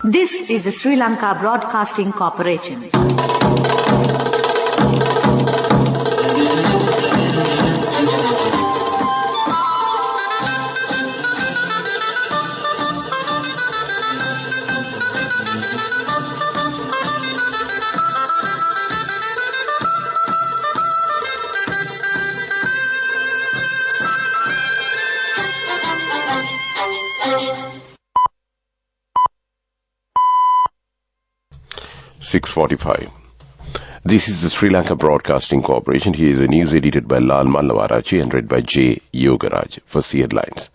This is the Sri Lanka Broadcasting Corporation. This is the Sri Lanka Broadcasting Corporation. Here is a news edited by Lal Mallavarachi and read by J. Yogaraj. First, the headlines.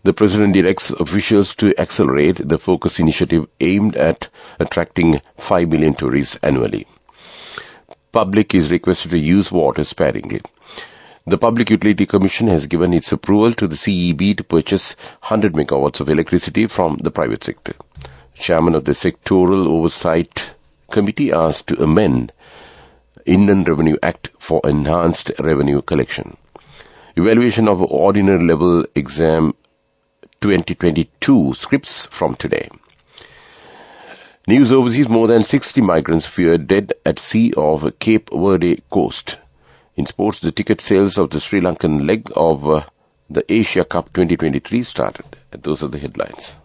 The President directs officials to accelerate the focus initiative aimed at attracting 5 million tourists annually. Public is requested to use water sparingly. The Public Utility Commission has given its approval to the CEB to purchase 100 megawatts of electricity from the private sector. Chairman of the Sectoral Oversight Committee asked to amend Inland Revenue Act for enhanced revenue collection. Evaluation of ordinary level exam 2022 scripts from today. News overseas, more than 60 migrants feared dead at sea off Cape Verde coast. In sports, the ticket sales of the Sri Lankan leg of the Asia Cup 2023 started. And those are the headlines.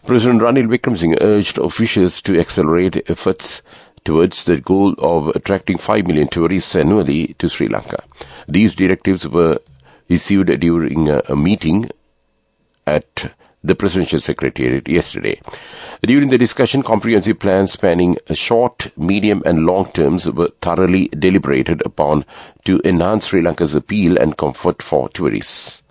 President Ranil Wickremesinghe urged officials to accelerate efforts towards the goal of attracting 5 million tourists annually to Sri Lanka. These directives were issued during a meeting at the Presidential Secretariat yesterday. During the discussion, comprehensive plans spanning short, medium and long terms were thoroughly deliberated upon to enhance Sri Lanka's appeal and comfort for tourists.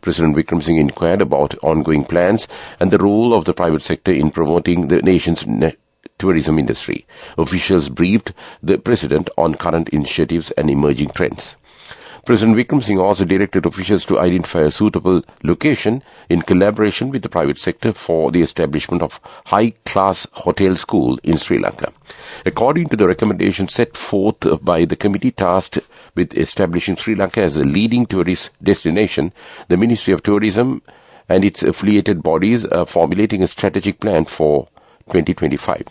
President Wickremesinghe inquired about ongoing plans and the role of the private sector in promoting the nation's tourism industry. Officials briefed the President on current initiatives and emerging trends. President Wickremesinghe also directed officials to identify a suitable location in collaboration with the private sector for the establishment of high-class hotel school in Sri Lanka. According to the recommendations set forth by the committee tasked with establishing Sri Lanka as a leading tourist destination, the Ministry of Tourism and its affiliated bodies are formulating a strategic plan for 2025.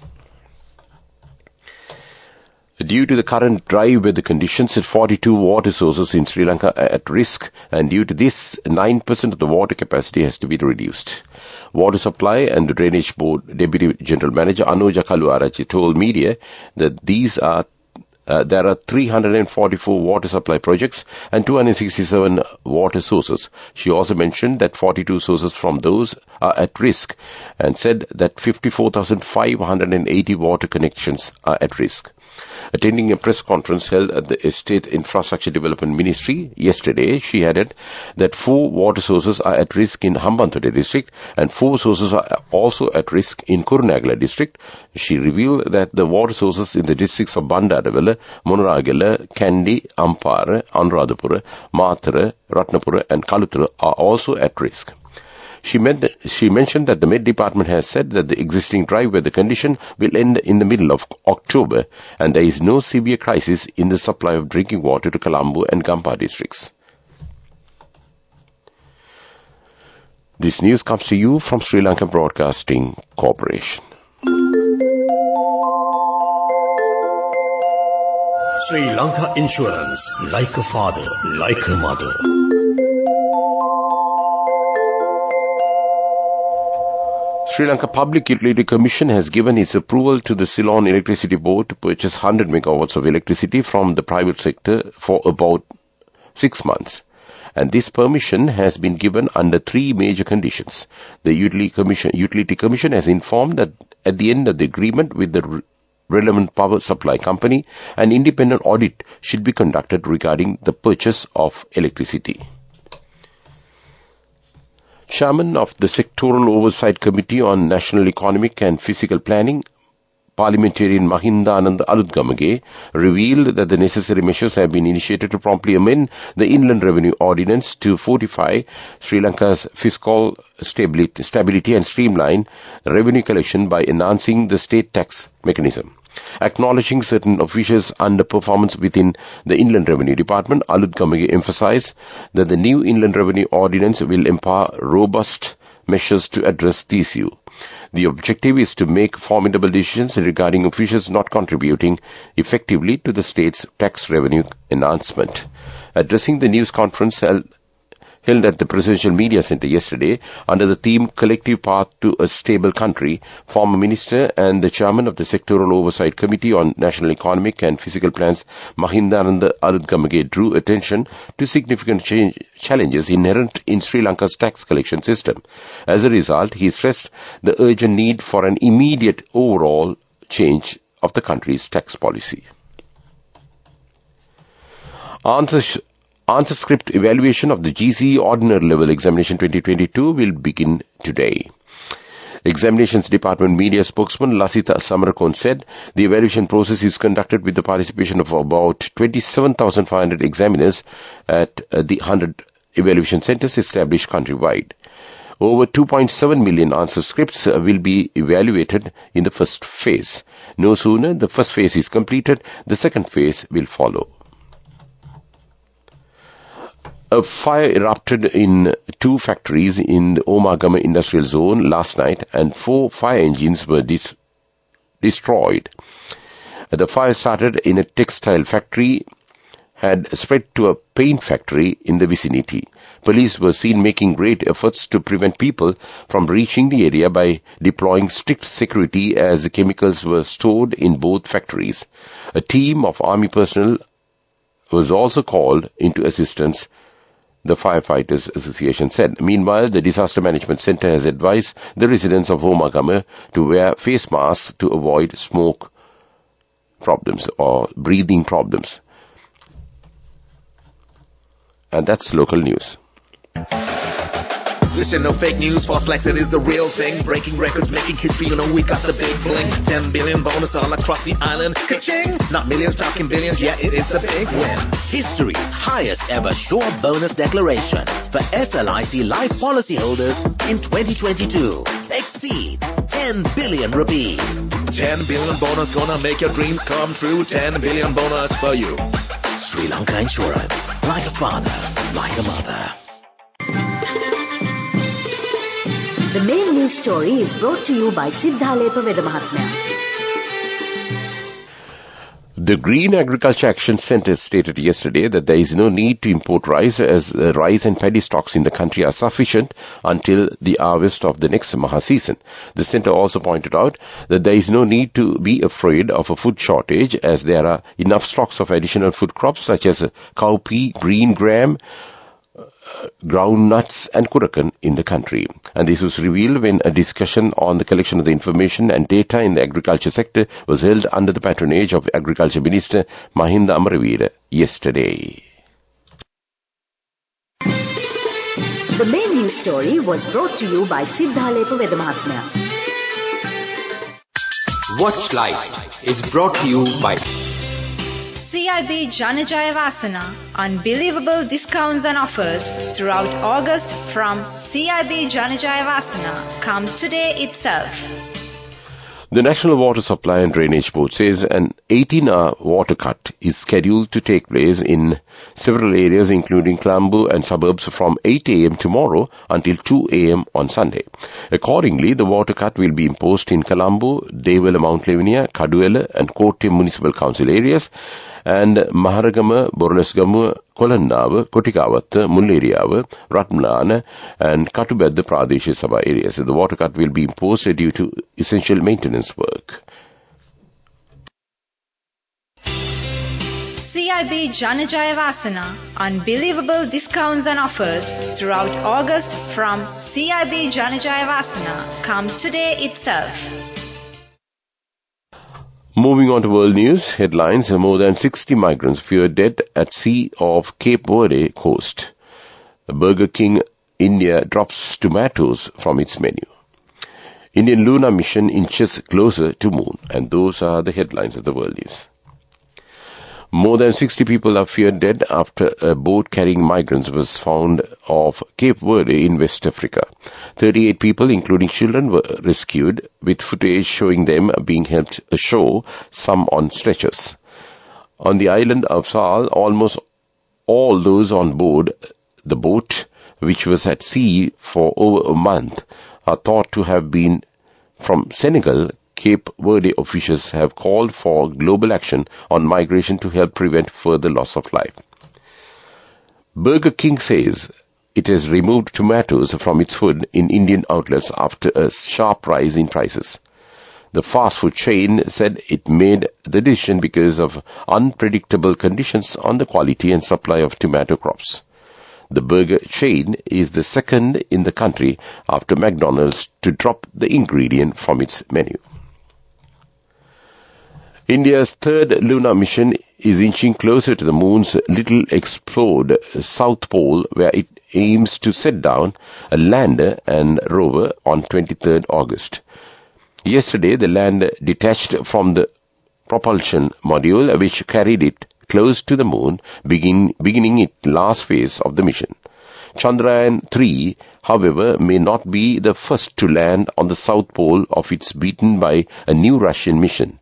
Due to the current dry weather conditions, 42 water sources in Sri Lanka are at risk, and due to this, 9% of the water capacity has to be reduced. Water Supply and Drainage Board Deputy General Manager Anuja Kaluarachi told media that there are 344 water supply projects and 267 water sources. She also mentioned that 42 sources from those are at risk and said that 54,580 water connections are at risk. Attending a press conference held at the Estate Infrastructure Development Ministry yesterday, she added that 4 water sources are at risk in Hambantota district and 4 sources are also at risk in Kurunegala district. She revealed that the water sources in the districts of Bandarawala, Monoragala, Kandy, Ampara, Anuradhapura, Matara, Ratnapura and Kaluthura are also at risk. She mentioned that the Met Department has said that the existing dry weather condition will end in the middle of October and there is no severe crisis in the supply of drinking water to Colombo and Gampa districts. This news comes to you from Sri Lanka Broadcasting Corporation. Sri Lanka Insurance, like a father, like a mother. Sri Lanka Public Utility Commission has given its approval to the Ceylon Electricity Board to purchase 100 megawatts of electricity from the private sector for about 6 months. And this permission has been given under 3 major conditions. The Utility Commission has informed that at the end of the agreement with the relevant power supply company, an independent audit should be conducted regarding the purchase of electricity. Chairman of the Sectoral Oversight Committee on National Economic and Physical Planning, Parliamentarian Mahindanand Alutgamage, revealed that the necessary measures have been initiated to promptly amend the Inland Revenue Ordinance to fortify Sri Lanka's fiscal stability and streamline revenue collection by enhancing the state tax mechanism. Acknowledging certain officials' underperformance within the Inland Revenue Department, Alutgamage emphasized that the new Inland Revenue Ordinance will empower robust measures to address the issue. The objective is to make formidable decisions regarding officials not contributing effectively to the state's tax revenue enhancement. Addressing the news conference held at the Presidential Media Center yesterday under the theme Collective Path to a Stable Country, former Minister and the Chairman of the Sectoral Oversight Committee on National Economic and Physical Plans, Mahindananda Arugamage, drew attention to significant challenges inherent in Sri Lanka's tax collection system. As a result, he stressed the urgent need for an immediate overall change of the country's tax policy. Answer script evaluation of the GCE Ordinary Level Examination 2022 will begin today. Examinations Department media spokesman Lasitha Samarakon said the evaluation process is conducted with the participation of about 27,500 examiners at the 100 evaluation centers established countrywide. Over 2.7 million answer scripts will be evaluated in the first phase. No sooner the first phase is completed, the second phase will follow. A fire erupted in 2 factories in the Omagama industrial zone last night and 4 fire engines were destroyed. The fire started in a textile factory, had spread to a paint factory in the vicinity. Police were seen making great efforts to prevent people from reaching the area by deploying strict security as the chemicals were stored in both factories. A team of army personnel was also called into assistance, the Firefighters Association said. Meanwhile, the Disaster Management Center has advised the residents of Omagama to wear face masks to avoid smoke problems or breathing problems. And that's local news. Listen, no fake news, false flags, it is the real thing. Breaking records, making history, you know we got the big bling. 10 billion bonus all across the island. Ka-ching! Not millions, talking billions, yeah, it is the big win. History's highest ever short bonus declaration for SLIC life policyholders in 2022 exceeds 10 billion rupees. 10 billion bonus gonna make your dreams come true. 10 billion bonus for you. Sri Lanka Insurance, like a father, like a mother. The main news story is brought to you by Siddhalepa Vedamahatmya. The Green Agriculture Action Centre stated yesterday that there is no need to import rice as rice and paddy stocks in the country are sufficient until the harvest of the next Maha season. The centre also pointed out that there is no need to be afraid of a food shortage as there are enough stocks of additional food crops such as cowpea, green gram, groundnuts and kurakan in the country. And this was revealed when a discussion on the collection of the information and data in the agriculture sector was held under the patronage of Agriculture Minister Mahinda Amaravira yesterday. The main news story was brought to you by Siddhalepa Vedamahatmya. Watch Life is brought to you by CIB Janajaya Vasana. Unbelievable discounts and offers throughout August from CIB Janajaya Vasana. Come today itself. The National Water Supply and Drainage Board says an 18-hour water cut is scheduled to take place in several areas including Colombo and suburbs from 8 a.m. tomorrow until 2 a.m. on Sunday. Accordingly, the water cut will be imposed in Colombo, Devela Mount Lavinia, Kaduwela and Kottayam Municipal Council areas and Maharagama, Borlasgama, Kolannawa, Kotikawatha, Mulleriyawa, Ratmalana and Katubedda Pradesh Sabha areas. The water cut will be imposed due to essential maintenance work. CIB Janajaya Vasana. Unbelievable discounts and offers throughout August from CIB Janajaya Vasana. Come today itself. Moving on to world news headlines, more than 60 migrants feared dead at sea off Cape Verde coast. Burger King India drops tomatoes from its menu. Indian lunar mission inches closer to moon. And those are the headlines of the world news. More than 60 people are feared dead after a boat carrying migrants was found off Cape Verde in West Africa. 38 people, including children, were rescued, with footage showing them being helped ashore, some on stretchers. On the island of Sal, almost all those on board the boat, which was at sea for over a month, are thought to have been from Senegal, Cape Verde officials have called for global action on migration to help prevent further loss of life. Burger King says it has removed tomatoes from its food in Indian outlets after a sharp rise in prices. The fast food chain said it made the decision because of unpredictable conditions on the quality and supply of tomato crops. The burger chain is the second in the country after McDonald's to drop the ingredient from its menu. India's third lunar mission is inching closer to the moon's little explored South Pole, where it aims to set down a lander and rover on 23rd August. Yesterday, the lander detached from the propulsion module, which carried it close to the moon, beginning its last phase of the mission. Chandrayaan-3, however, may not be the first to land on the South Pole of its beaten by a new Russian mission.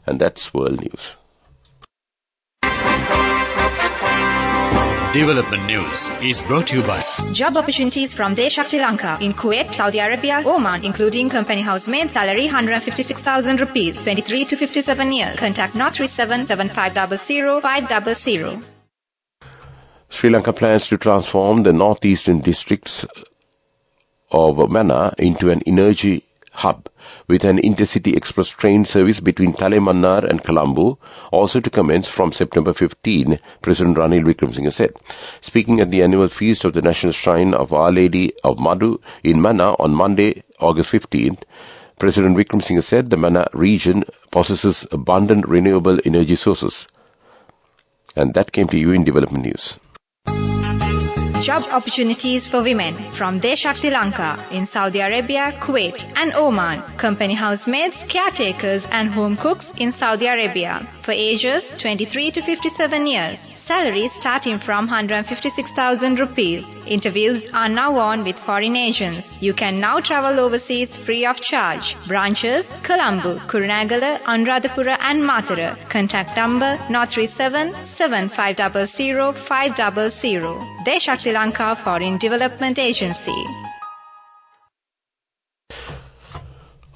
And that's world news. Development News is brought to you by Job opportunities from Deshak, Sri Lanka in Kuwait, Saudi Arabia, Oman, including company housemaid, salary 156,000 rupees, 23 to 57 years. Contact 037 7500 500. Sri Lanka plans to transform the northeastern districts of Mannar into an energy hub, with an intercity express train service between Talemannar and Colombo also to commence from September 15, President Ranil Wickremesinghe said. Speaking at the annual feast of the National Shrine of Our Lady of Madhu in Mannar on Monday, August 15th, President Wickremesinghe said the Mannar region possesses abundant renewable energy sources. And that came to you in Development News. Job opportunities for women from Deshak, Sri Lanka in Saudi Arabia, Kuwait and Oman. Company housemaids, caretakers and home cooks in Saudi Arabia for ages 23 to 57 years. Salaries starting from 156,000 rupees. Interviews are now on with foreign agents. You can now travel overseas free of charge. Branches: Colombo, Kurunegala, Anuradhapura and Matara. Contact number 037 7500 500. Deshak, Sri Lanka Foreign Development Agency.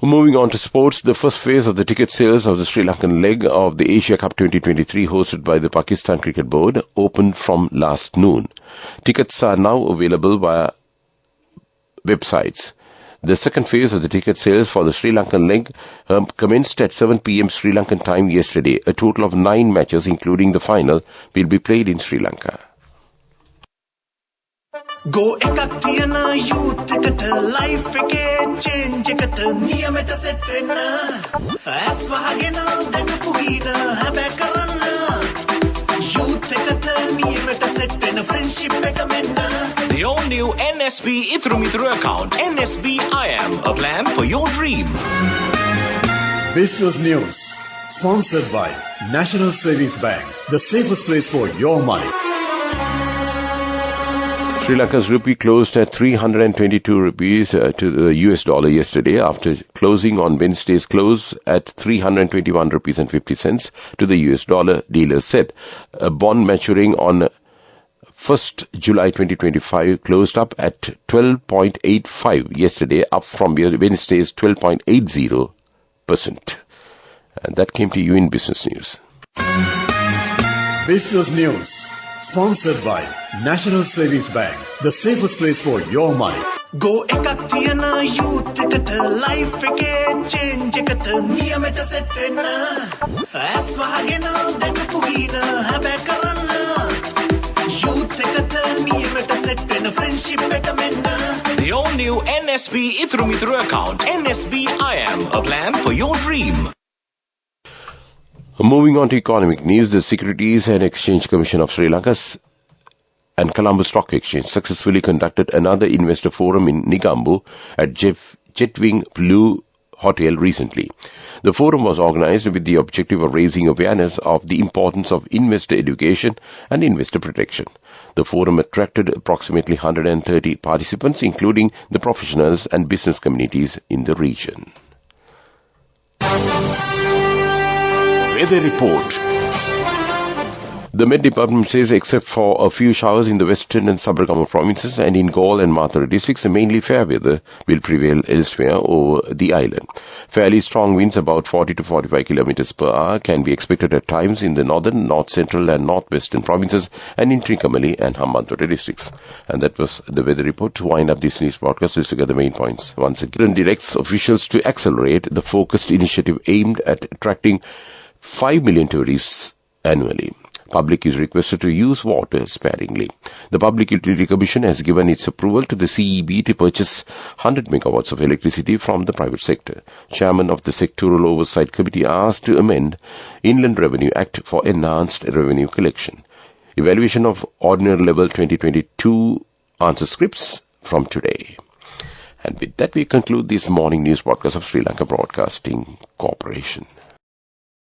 Moving on to sports, the first phase of the ticket sales of the Sri Lankan leg of the Asia Cup 2023 hosted by the Pakistan Cricket Board opened from last noon. Tickets are now available via websites. The second phase of the ticket sales for the Sri Lankan leg commenced at 7 p.m. Sri Lankan time yesterday. A total of 9 matches, including the final, will be played in Sri Lanka. Go ekak thiyana youth eකට life එකේ change එකට නියමෙට set වෙන්න ඇස් වහගෙන දැකපු හීන හැබැ කරන්න youth එකට නියමෙට set වෙන friendship එක මෙන්න. The all new NSB Ithru account, NSB IM, a plan for your dream. Business News, sponsored by National Savings Bank, the safest place for your money. Sri Lanka's rupee closed at 322 rupees to the US dollar yesterday after closing on Wednesday's close at 321 rupees and 50 cents to the US dollar, dealers said. A bond maturing on 1st July 2025 closed up at 12.85 yesterday, up from Wednesday's 12.80%. And that came to you in Business News. Business News, sponsored by National Savings Bank, the safest place for your money. Go ekak thiyana youth eකට life එකේ change එකට නියමෙට set වෙන්න ඇස් වහගෙන දැකපු හීන හැබැ කරන්න youth එකට නියමෙට set වෙන friendship එක මෙන්න. The all new NSB Ithru account, NSB IM, a plan for your dream. Moving on to economic news, the Securities and Exchange Commission of Sri Lanka and Colombo Stock Exchange successfully conducted another investor forum in Negombo at Jetwing Blue Hotel recently. The forum was organized with the objective of raising awareness of the importance of investor education and investor protection. The forum attracted approximately 130 participants, including the professionals and business communities in the region. Weather report. The Met Department says except for a few showers in the western and Sabarkama provinces and in Galle and Mathura districts, mainly fair weather will prevail elsewhere over the island. Fairly strong winds about 40 to 45 kilometers per hour can be expected at times in the northern, north central and northwestern provinces and in Trincomalee and Hambantota districts. And that was the weather report. To wind up this news broadcast, let's look at the main points. Once again, directs officials to accelerate the focused initiative aimed at attracting 5 million tourists annually. Public is requested to use water sparingly. The Public Utility Commission has given its approval to the CEB to purchase 100 megawatts of electricity from the private sector. Chairman of the Sectoral Oversight Committee asked to amend Inland Revenue Act for enhanced revenue collection. Evaluation of Ordinary Level 2022 answer scripts from today. And with that, we conclude this morning news broadcast of Sri Lanka Broadcasting Corporation.